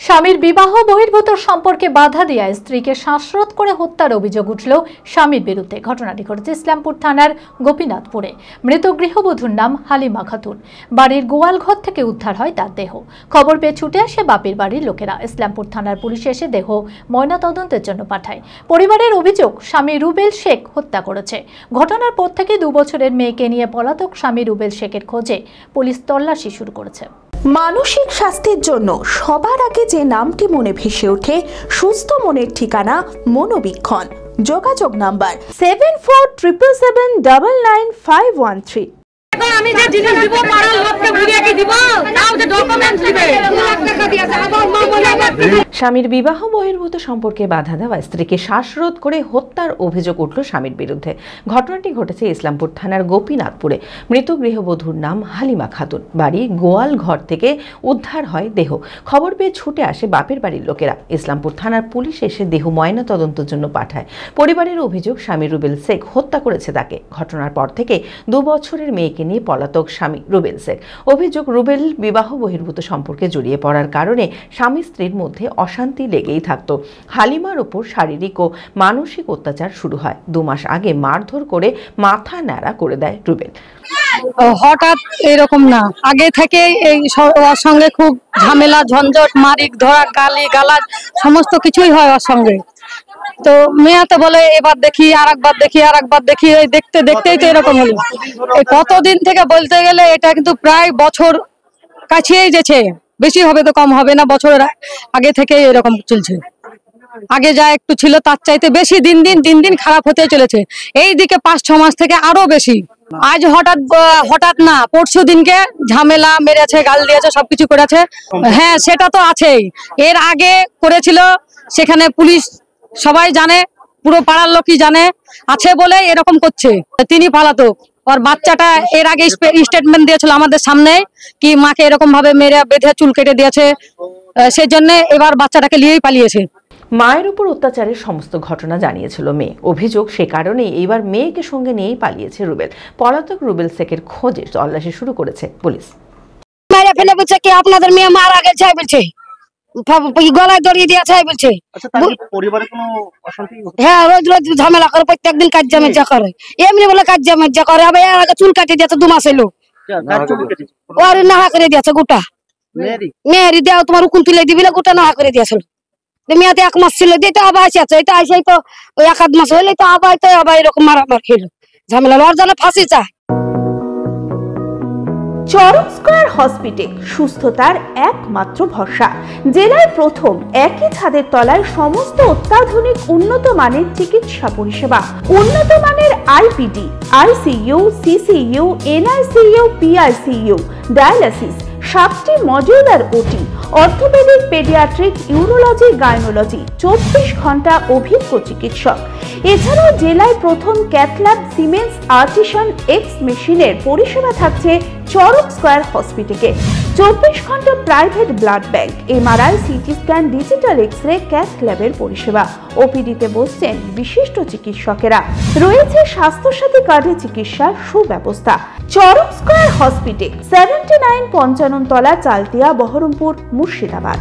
স্বামীর বিবাহ বহির্ভূত সম্পর্কে বাধা দেওয়ায় স্ত্রীকে শ্বাসরোধ করে হত্যার অভিযোগ উঠল স্বামীর বিরুদ্ধে। ঘটনাটি ঘটেছে ইসলামপুর থানার গোপীনাথপুরে। মৃত গৃহবধূর নাম হালিমা খাতুন। বাড়ির গোয়ালঘর থেকে উদ্ধার হয় তার দেহ। খবর পেয়ে ছুটে আসে বাপের বাড়ির লোকেরা। ইসলামপুর থানার পুলিশ এসে দেহ ময়নাতদন্তের জন্য পাঠায়। পরিবারের অভিযোগ, স্বামী রুবেল শেখ হত্যা করেছে। ঘটনার পর থেকে 2 বছরের মেয়েকে নিয়ে পলাতক স্বামী রুবেল শেখের খোঁজে পুলিশ তল্লাশি শুরু করেছে। মানসিক স্বাস্থ্যের জন্য সবার আগে যে নামটি মনে ভেসে ওঠে, সুস্থ মনের ঠিকানা মনোবীক্ষণ। যোগাযোগ নাম্বার 7477799513। আমি যে জিনিস দিব পাড়ার লোককে বুঝিয়ে কি দিব, তাও যে ডকুমেন্টস দিবে। স্বামীর বিবাহ বহির্ভূত সম্পর্কে বাধা দেওয়া স্ত্রীকে শ্বাসরোধ করে হত্যার অভিযোগ উঠল স্বামীর বিরুদ্ধে। ঘটনাটি ঘটেছে ইসলামপুর থানার গোপীনাথপুরে। মৃত গৃহবধূর নাম হালিমা খাতুন। বাড়ি গোয়াল ঘর থেকে উদ্ধার হয় দেহ। খবর পেয়ে ছুটে আসে বাপের বাড়ির লোকেরা। ইসলামপুর থানার পুলিশ এসে দেহ ময়না তদন্তের জন্য পাঠায়। পরিবারের অভিযোগ, স্বামী রুবেল শেখ হত্যা করেছে তাকে। ঘটনার পর থেকে 2 বছরের মেয়েকে নিয়ে পলাতক স্বামী রুবেল শেখ। অভিযোগ, রুবেল বিবাহ বহির্ভূত সম্পর্কে জড়িয়ে পড়ার কারণে স্বামী স্ত্রীর মধ্যে অশান্তি লেগেই থাকত। হালিমার ওপর শারীরিক ও মানসিক অত্যাচার শুরু হয়। 2 মাস আগে মারধর করে মাথা ন্যাড়া করে দেয় রুবেল। হঠাৎ এরকম না, আগে থেকে এই ওর সঙ্গে খুব ঝামেলা, ঝঞ্ঝট, মারিক ধরা, গালি গালাজ সমস্ত কিছুই হয় ওর সঙ্গে। তো মেয়াতে বলে এবার দেখি, আরেকবার দেখি, আরেকবার দেখি, এই দেখতে দেখতেই তো এরকম হলো। এই কতদিন থেকে বলতে গেলে এটা কিন্তু প্রায় বছর কাছেই যেছে, বেশি হবে তো কম হবে না, বছরের আগে থেকে এরকম চলছে। আগে যা একটু ছিল তার চাইতে বেশি দিন দিন খারাপ হতে চলেছে। এই দিকে 5-6 মাস থেকে আরো বেশি। আজ হঠাৎ না, পরশু দিনকে ঝামেলা মেরেছে, গাল দিয়েছে, সবকিছু করেছে। হ্যাঁ, সেটা তো আছেই। এর আগে করেছিল, সেখানে পুলিশ সবাই জানে, পুরো পাড়ার লোকই জানে, আছে বলে এরকম করছে। তিনি পালাতক। ওর বাচ্চাটা এর আগে স্টেটমেন্ট দিয়েছিল আমাদের সামনে, কি মাকে এরকম ভাবে মেরে বেঁধে চুল কেটে দিয়েছে, সেজন্য এবার বাচ্চাটাকে নিয়েই পালিয়েছে। মায়ের উপর অত্যাচারের সমস্ত ঘটনা জানিয়েছিল মেয়ে। অভিযোগ, সে কারণেই এইবার মেয়েকে সঙ্গে নিয়েই পালিয়েছে রুবেল। পলাতক রুবেল শেখের খোঁজে তল্লাশি শুরু করেছে পুলিশ। মেরে ফেলে বলছে কি আপনাদের মেয়ে মারা গেছে বলছে, গলায় দড়িয়ে দিয়েছে বলছে। হ্যাঁ, রোজ রোজ ঝামেলা করে, প্রত্যেকদিন কাজ জামেজা করে। এমনি বলে কাজ জামেজা করে। আবার এর আগে চুল কাটিয়ে দিয়েছে 2 মাস এলো, ওর নাহা করে দিয়েছে গোটা। মেয়েরি দেও তোমার উকুন তুলে দিবি না, গোটা নাহা করে দিয়েছিল। মেয়াতে 1 মাস ছিল, দিয়ে তো আবার আসছে। এটা আসে তো 1-8 মাস হলে তো আবার এরকম মারামার খেলো, ঝামেলা। ওর জন্য ফাঁসি চায়। চরক স্কয়ার হসপিটাল সুস্থতার একমাত্র ভরসা। জেলায় প্রথম একই ছাদের তলায় সমস্ত অত্যাধুনিক উন্নত মানের চিকিৎসা পরিষেবা, উন্নত মানের IPD, ICU, CCU, NICU, PICU, dialysis, 7টি modular OT, orthopaedic, paediatric, urology, gynaecology, 24 ঘন্টা অভিজ্ঞ চিকিৎসক। এছাড়াও জেলায় প্রথম ক্যাথল্যাব, সিমেন্স, আর্টিসান, এক্স মেশিনের পরিষেবা থাকছে চরক স্কয়ার হসপিটালে। 24 ঘন্টা private blood bank, MRI, CT scan, digital X-ray, cath ল্যাবের পরিষেবা। ওপিডিতে বসছেন বিশিষ্ট চিকিৎসকেরা। রয়েছে স্বাস্থ্যসাথী কার্ডে চিকিৎসার সুব্যবস্থা। চরক স্কয়ার হসপিটাল, 79 পঞ্চানন তলা, চালতিয়া, বহরমপুর, মুর্শিদাবাদ।